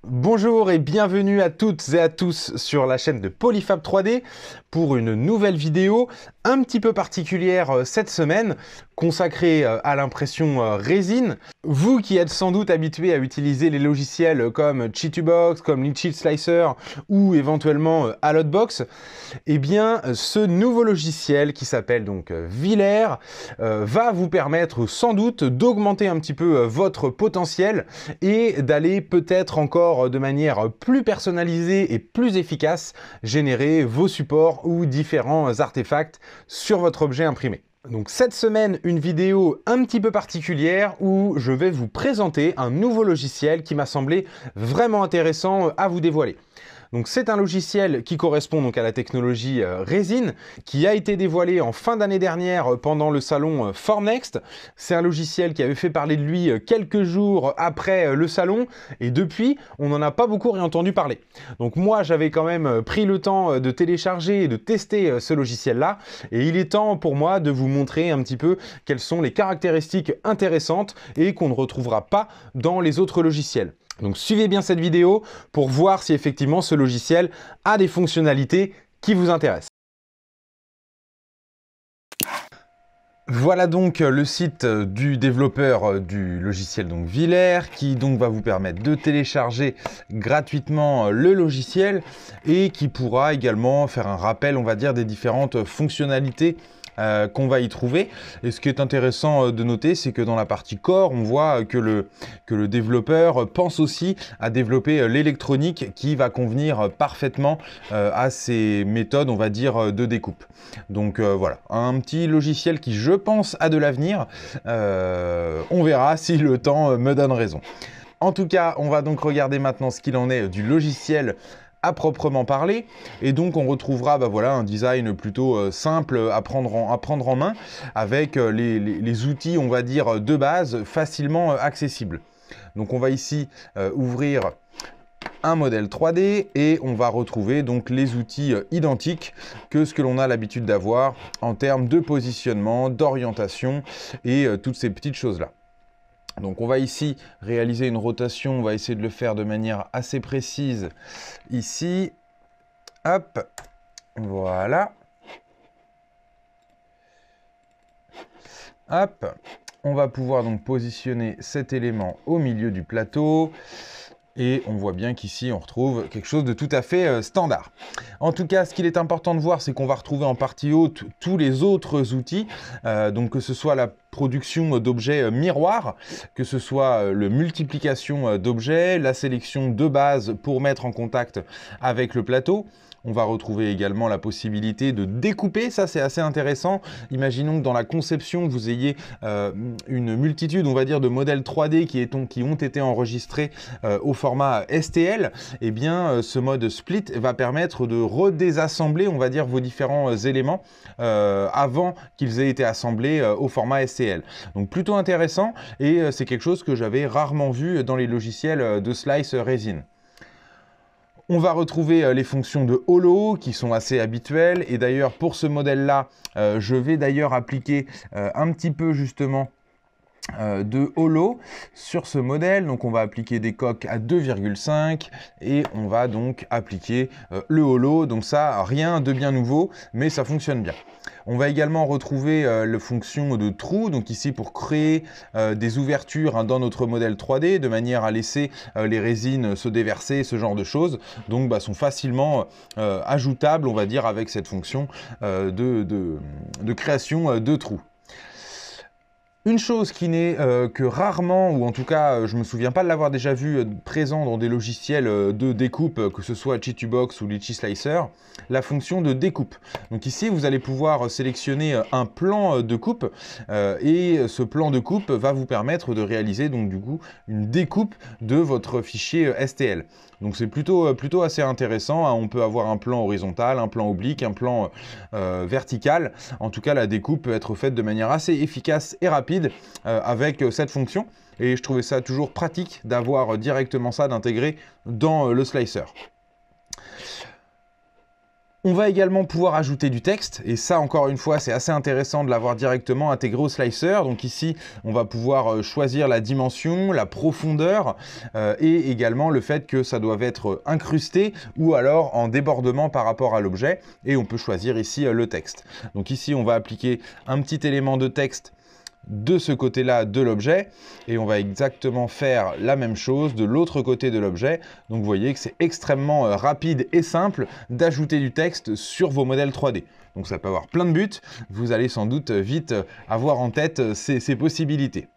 Bonjour et bienvenue à toutes et à tous sur la chaîne de Polyfab 3D pour une nouvelle vidéo un petit peu particulière cette semaine consacrée à l'impression résine. Vous qui êtes sans doute habitués à utiliser les logiciels comme Chitubox, comme Litchi Slicer ou éventuellement Allotbox, eh bien ce nouveau logiciel qui s'appelle donc Villers va vous permettre sans doute d'augmenter un petit peu votre potentiel et d'aller peut-être encore de manière plus personnalisée et plus efficace générer vos supports ou différents artefacts sur votre objet imprimé. Donc cette semaine, une vidéo un petit peu particulière où je vais vous présenter un nouveau logiciel qui m'a semblé vraiment intéressant à vous dévoiler. Donc c'est un logiciel qui correspond donc à la technologie Resin, qui a été dévoilé en fin d'année dernière pendant le salon Formnext. C'est un logiciel qui avait fait parler de lui quelques jours après le salon, et depuis, on n'en a pas beaucoup réentendu parler. Donc moi, j'avais quand même pris le temps de télécharger et de tester ce logiciel-là, et il est temps pour moi de vous montrer un petit peu quelles sont les caractéristiques intéressantes et qu'on ne retrouvera pas dans les autres logiciels. Donc suivez bien cette vidéo pour voir si effectivement ce logiciel a des fonctionnalités qui vous intéressent. Voilà donc le site du développeur du logiciel donc Villers, qui donc va vous permettre de télécharger gratuitement le logiciel et qui pourra également faire un rappel, on va dire, des différentes fonctionnalités qu'on va y trouver. Et ce qui est intéressant de noter, c'est que dans la partie core, on voit que le développeur pense aussi à développer l'électronique qui va convenir parfaitement à ces méthodes, on va dire, de découpe. Donc voilà, un petit logiciel qui, je pense, a de l'avenir. On verra si le temps me donne raison. En tout cas, on va donc regarder maintenant ce qu'il en est du logiciel à proprement parler, et donc on retrouvera voilà, un design plutôt simple à prendre en main, avec les outils, on va dire, de base facilement accessibles. Donc on va ici ouvrir un modèle 3D et on va retrouver donc les outils identiques que ce que l'on a l'habitude d'avoir en termes de positionnement, d'orientation et toutes ces petites choses-là. Donc on va ici réaliser une rotation, on va essayer de le faire de manière assez précise ici. Hop, voilà. Hop, on va pouvoir donc positionner cet élément au milieu du plateau. Et on voit bien qu'ici, on retrouve quelque chose de tout à fait standard. En tout cas, ce qu'il est important de voir, c'est qu'on va retrouver en partie haute tous les autres outils, donc que ce soit la production d'objets miroirs, que ce soit la multiplication d'objets, la sélection de bases pour mettre en contact avec le plateau. On va retrouver également la possibilité de découper, ça c'est assez intéressant. Imaginons que dans la conception, vous ayez une multitude, on va dire, de modèles 3D qui ont été enregistrés au format STL. Et bien, ce mode split va permettre de redésassembler, on va dire, vos différents éléments avant qu'ils aient été assemblés au format STL. Donc plutôt intéressant, et c'est quelque chose que j'avais rarement vu dans les logiciels de Slice Resin. On va retrouver les fonctions de holo qui sont assez habituelles, et d'ailleurs pour ce modèle-là, je vais d'ailleurs appliquer un petit peu justement de holo sur ce modèle. Donc on va appliquer des coques à 2,5 et on va donc appliquer le holo. Donc ça, rien de bien nouveau, mais ça fonctionne bien. On va également retrouver la fonction de trou, donc ici pour créer des ouvertures dans notre modèle 3D, de manière à laisser les résines se déverser, ce genre de choses. Donc sont facilement ajoutables, on va dire, avec cette fonction de création de trous. Une chose qui n'est que rarement, ou en tout cas je ne me souviens pas de l'avoir déjà vu présent dans des logiciels de découpe, que ce soit Chitubox ou Litchi Slicer, la fonction de découpe. Donc ici vous allez pouvoir sélectionner un plan de coupe et ce plan de coupe va vous permettre de réaliser donc du coup une découpe de votre fichier STL. Donc c'est plutôt assez intéressant, hein. On peut avoir un plan horizontal, un plan oblique, un plan vertical. En tout cas, la découpe peut être faite de manière assez efficace et rapide avec cette fonction. Et je trouvais ça toujours pratique d'avoir directement ça, d'intégrer dans le slicer. On va également pouvoir ajouter du texte, et ça encore une fois c'est assez intéressant de l'avoir directement intégré au slicer. Donc ici on va pouvoir choisir la dimension, la profondeur et également le fait que ça doit être incrusté ou alors en débordement par rapport à l'objet, et on peut choisir ici le texte. Donc ici on va appliquer un petit élément de texte de ce côté-là de l'objet, et on va exactement faire la même chose de l'autre côté de l'objet. Donc vous voyez que c'est extrêmement rapide et simple d'ajouter du texte sur vos modèles 3D. Donc ça peut avoir plein de buts, vous allez sans doute vite avoir en tête ces possibilités.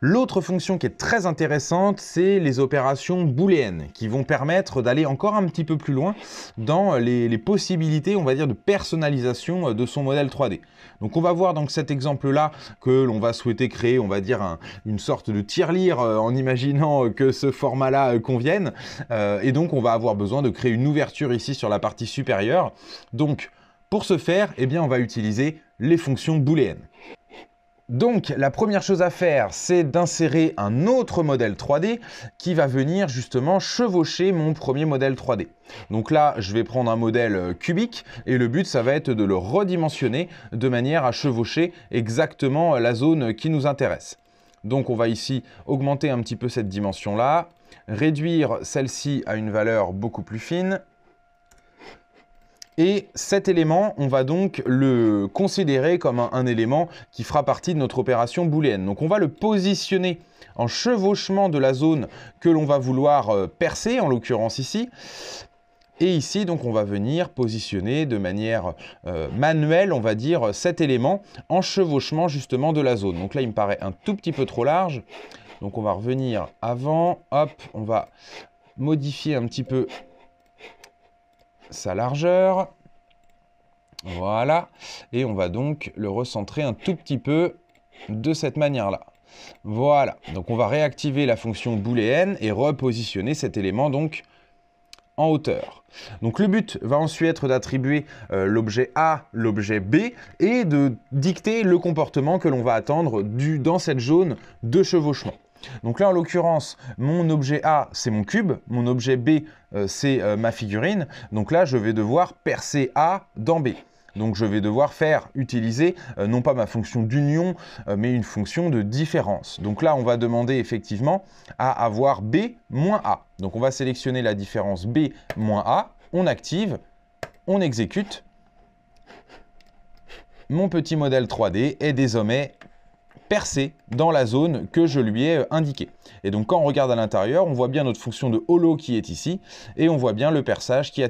L'autre fonction qui est très intéressante, c'est les opérations booléennes qui vont permettre d'aller encore un petit peu plus loin dans les possibilités, on va dire, de personnalisation de son modèle 3D. Donc on va voir dans cet exemple-là que l'on va souhaiter créer, on va dire, une sorte de tirelire en imaginant que ce format-là convienne. Et donc on va avoir besoin de créer une ouverture ici sur la partie supérieure. Donc pour ce faire, eh bien, on va utiliser les fonctions booléennes. Donc la première chose à faire, c'est d'insérer un autre modèle 3D qui va venir justement chevaucher mon premier modèle 3D. Donc là, je vais prendre un modèle cubique et le but, ça va être de le redimensionner de manière à chevaucher exactement la zone qui nous intéresse. Donc on va ici augmenter un petit peu cette dimension-là, réduire celle-ci à une valeur beaucoup plus fine. Et cet élément, on va donc le considérer comme un élément qui fera partie de notre opération booléenne. Donc on va le positionner en chevauchement de la zone que l'on va vouloir percer, en l'occurrence ici. Et ici, donc, on va venir positionner de manière manuelle, on va dire, cet élément en chevauchement justement de la zone. Donc là, il me paraît un tout petit peu trop large. Donc on va revenir avant, hop, on va modifier un petit peu sa largeur, voilà, et on va donc le recentrer un tout petit peu de cette manière-là. Voilà, donc on va réactiver la fonction booléenne et repositionner cet élément donc en hauteur. Donc le but va ensuite être d'attribuer l'objet A, l'objet B et de dicter le comportement que l'on va attendre dans cette zone de chevauchement. Donc là, en l'occurrence, mon objet A, c'est mon cube, mon objet B, c'est ma figurine. Donc là, je vais devoir percer A dans B. Donc je vais devoir utiliser non pas ma fonction d'union, mais une fonction de différence. Donc là, on va demander effectivement à avoir B moins A. Donc on va sélectionner la différence B moins A, on active, on exécute. Mon petit modèle 3D est désormais percé dans la zone que je lui ai indiquée. Et donc quand on regarde à l'intérieur, on voit bien notre fonction de holo qui est ici, et on voit bien le perçage qui a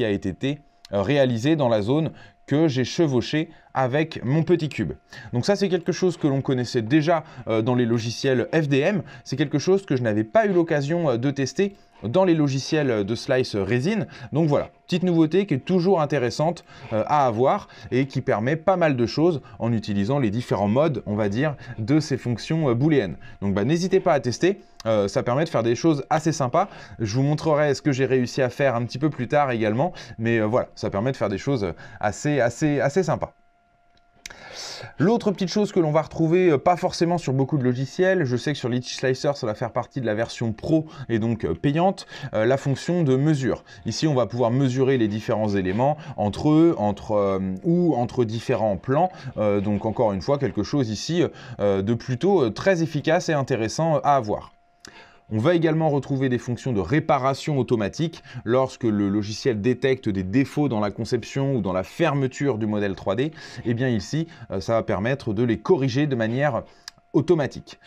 été réalisé dans la zone que j'ai chevauché avec mon petit cube. Donc ça, c'est quelque chose que l'on connaissait déjà dans les logiciels FDM. C'est quelque chose que je n'avais pas eu l'occasion de tester dans les logiciels de Slice Resin. Donc voilà, petite nouveauté qui est toujours intéressante à avoir et qui permet pas mal de choses en utilisant les différents modes, on va dire, de ces fonctions booléennes. Donc n'hésitez pas à tester, ça permet de faire des choses assez sympas. Je vous montrerai ce que j'ai réussi à faire un petit peu plus tard également, mais voilà, ça permet de faire des choses assez sympas. L'autre petite chose que l'on va retrouver, pas forcément sur beaucoup de logiciels, je sais que sur Litchi Slicer, ça va faire partie de la version pro et donc payante, la fonction de mesure. Ici, on va pouvoir mesurer les différents éléments entre eux, ou entre différents plans. Donc encore une fois, quelque chose ici de plutôt très efficace et intéressant à avoir. On va également retrouver des fonctions de réparation automatique lorsque le logiciel détecte des défauts dans la conception ou dans la fermeture du modèle 3D. Et bien ici, ça va permettre de les corriger de manière automatique.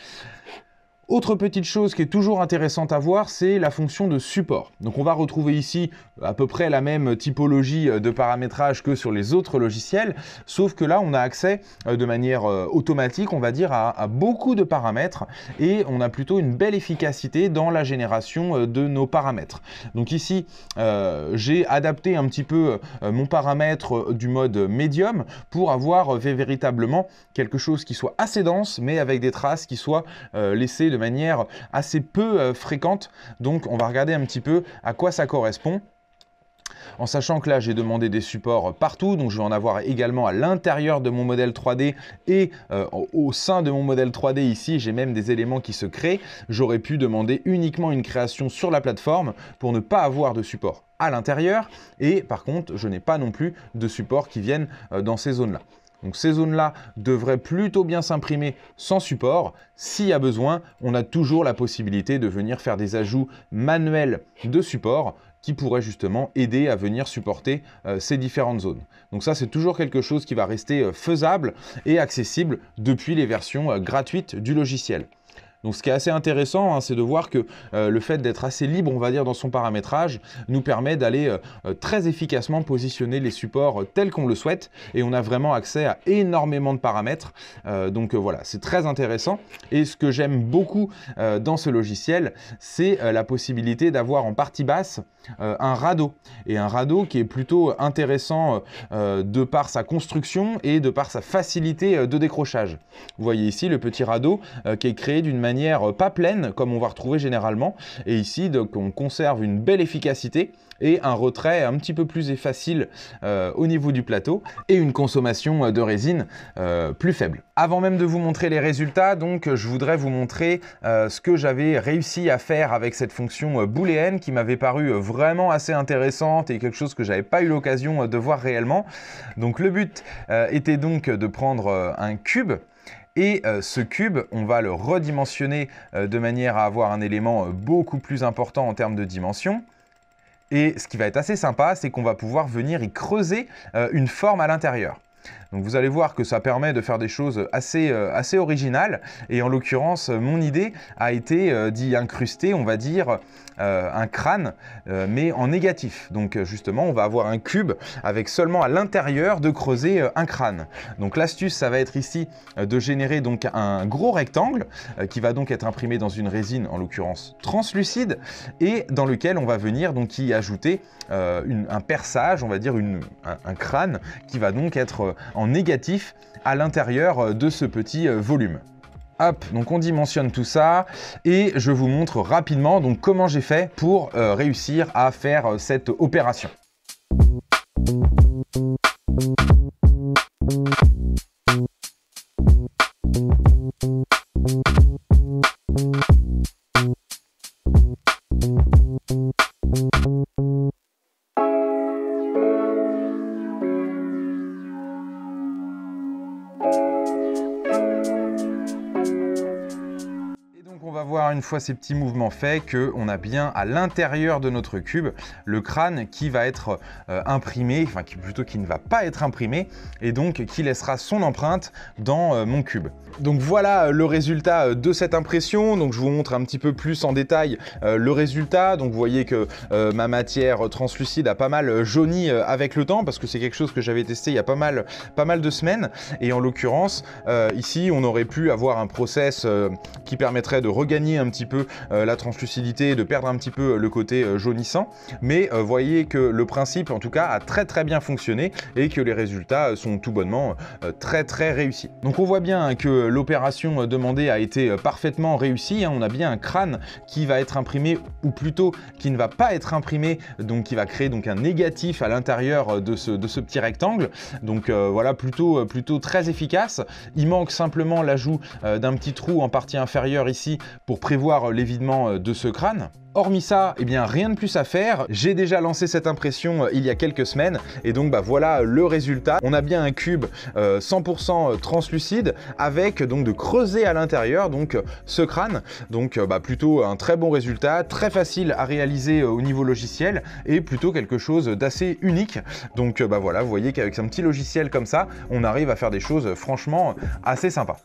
Autre petite chose qui est toujours intéressante à voir, c'est la fonction de support. Donc on va retrouver ici à peu près la même typologie de paramétrage que sur les autres logiciels, sauf que là on a accès de manière automatique, on va dire, à beaucoup de paramètres et on a plutôt une belle efficacité dans la génération de nos paramètres. Donc ici, j'ai adapté un petit peu mon paramètre du mode médium pour avoir véritablement quelque chose qui soit assez dense, mais avec des traces qui soient laissées de manière assez peu fréquente. Donc on va regarder un petit peu à quoi ça correspond. En sachant que là, j'ai demandé des supports partout, donc je vais en avoir également à l'intérieur de mon modèle 3D et au sein de mon modèle 3D ici, j'ai même des éléments qui se créent. J'aurais pu demander uniquement une création sur la plateforme pour ne pas avoir de support à l'intérieur et par contre, je n'ai pas non plus de supports qui viennent dans ces zones-là. Donc ces zones-là devraient plutôt bien s'imprimer sans support. S'il y a besoin, on a toujours la possibilité de venir faire des ajouts manuels de support qui pourraient justement aider à venir supporter ces différentes zones. Donc ça, c'est toujours quelque chose qui va rester faisable et accessible depuis les versions gratuites du logiciel. Donc ce qui est assez intéressant, hein, c'est de voir que le fait d'être assez libre, on va dire, dans son paramétrage, nous permet d'aller très efficacement positionner les supports tels qu'on le souhaite, et on a vraiment accès à énormément de paramètres. Donc voilà, c'est très intéressant. Et ce que j'aime beaucoup dans ce logiciel, c'est la possibilité d'avoir en partie basse un radeau. Et un radeau qui est plutôt intéressant de par sa construction et de par sa facilité de décrochage. Vous voyez ici le petit radeau qui est créé d'une manière pas pleine comme on va retrouver généralement, et ici donc on conserve une belle efficacité et un retrait un petit peu plus facile au niveau du plateau et une consommation de résine plus faible. Avant même de vous montrer les résultats, donc je voudrais vous montrer ce que j'avais réussi à faire avec cette fonction booléenne qui m'avait paru vraiment assez intéressante et quelque chose que j'avais pas eu l'occasion de voir réellement. Donc le but était donc de prendre un cube. Et ce cube, on va le redimensionner de manière à avoir un élément beaucoup plus important en termes de dimension. Et ce qui va être assez sympa, c'est qu'on va pouvoir venir y creuser une forme à l'intérieur. Donc vous allez voir que ça permet de faire des choses assez originales. Et en l'occurrence, mon idée a été d'y incruster, on va dire, un crâne, mais en négatif. Donc justement, on va avoir un cube avec seulement à l'intérieur de creuser un crâne. Donc l'astuce, ça va être ici de générer donc un gros rectangle qui va donc être imprimé dans une résine, en l'occurrence translucide, et dans lequel on va venir donc y ajouter un perçage, on va dire un crâne qui va donc être en négatif à l'intérieur de ce petit volume. Hop, donc on dimensionne tout ça et je vous montre rapidement donc comment j'ai fait pour réussir à faire cette opération. On va voir une fois ces petits mouvements faits qu'on a bien à l'intérieur de notre cube le crâne qui va être imprimé, enfin plutôt qui ne va pas être imprimé et donc qui laissera son empreinte dans mon cube. Donc voilà le résultat de cette impression. Donc je vous montre un petit peu plus en détail le résultat. Donc vous voyez que ma matière translucide a pas mal jauni avec le temps parce que c'est quelque chose que j'avais testé il y a pas mal de semaines. Et en l'occurrence ici on aurait pu avoir un process qui permettrait de regagner un petit peu la translucidité, de perdre un petit peu le côté jaunissant, mais voyez que le principe en tout cas a très bien fonctionné et que les résultats sont tout bonnement très réussis. Donc on voit bien que l'opération demandée a été parfaitement réussie, hein. On a bien un crâne qui va être imprimé, ou plutôt qui ne va pas être imprimé, donc qui va créer donc un négatif à l'intérieur de ce petit rectangle. Donc voilà, plutôt très efficace. Il manque simplement l'ajout d'un petit trou en partie inférieure ici pour prévoir l'évidement de ce crâne. Hormis ça, eh bien rien de plus à faire. J'ai déjà lancé cette impression il y a quelques semaines et donc voilà le résultat. On a bien un cube 100% translucide avec donc de creuser à l'intérieur donc ce crâne. Donc plutôt un très bon résultat, très facile à réaliser au niveau logiciel et plutôt quelque chose d'assez unique. Donc voilà, vous voyez qu'avec un petit logiciel comme ça, on arrive à faire des choses franchement assez sympas.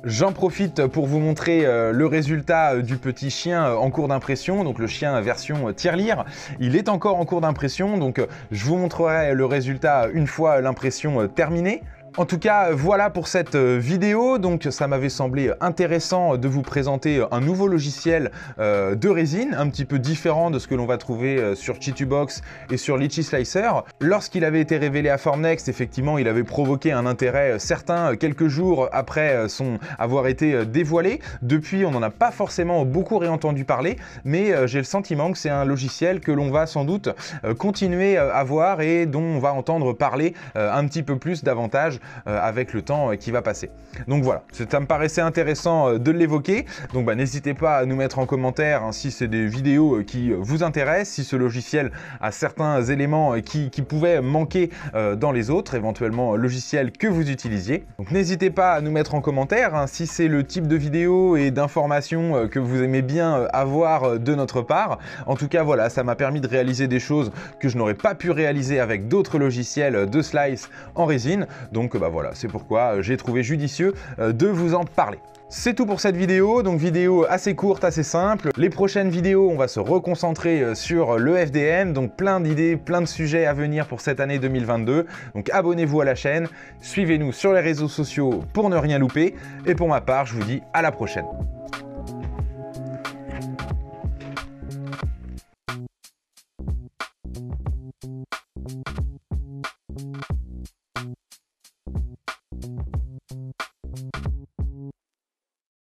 J'en profite pour vous montrer le résultat du petit chien en cours d'impression, donc le chien version tirelire. Il est encore en cours d'impression, donc je vous montrerai le résultat une fois l'impression terminée. En tout cas, voilà pour cette vidéo. Donc ça m'avait semblé intéressant de vous présenter un nouveau logiciel de résine, un petit peu différent de ce que l'on va trouver sur Chitubox et sur Litchi Slicer. Lorsqu'il avait été révélé à Formnext, effectivement, il avait provoqué un intérêt certain quelques jours après son avoir été dévoilé. Depuis, on n'en a pas forcément beaucoup réentendu parler, mais j'ai le sentiment que c'est un logiciel que l'on va sans doute continuer à voir et dont on va entendre parler un petit peu plus davantage avec le temps qui va passer. Donc voilà, ça me paraissait intéressant de l'évoquer. Donc n'hésitez pas à nous mettre en commentaire si c'est des vidéos qui vous intéressent, si ce logiciel a certains éléments qui pouvaient manquer dans les autres, éventuellement logiciels que vous utilisiez. Donc n'hésitez pas à nous mettre en commentaire si c'est le type de vidéo et d'informations que vous aimez bien avoir de notre part. En tout cas, voilà, ça m'a permis de réaliser des choses que je n'aurais pas pu réaliser avec d'autres logiciels de slice en résine. Donc voilà, c'est pourquoi j'ai trouvé judicieux de vous en parler. C'est tout pour cette vidéo, donc vidéo assez courte, assez simple. Les prochaines vidéos, on va se reconcentrer sur le FDM, donc plein d'idées, plein de sujets à venir pour cette année 2022. Donc abonnez-vous à la chaîne, suivez-nous sur les réseaux sociaux pour ne rien louper. Et pour ma part, je vous dis à la prochaine.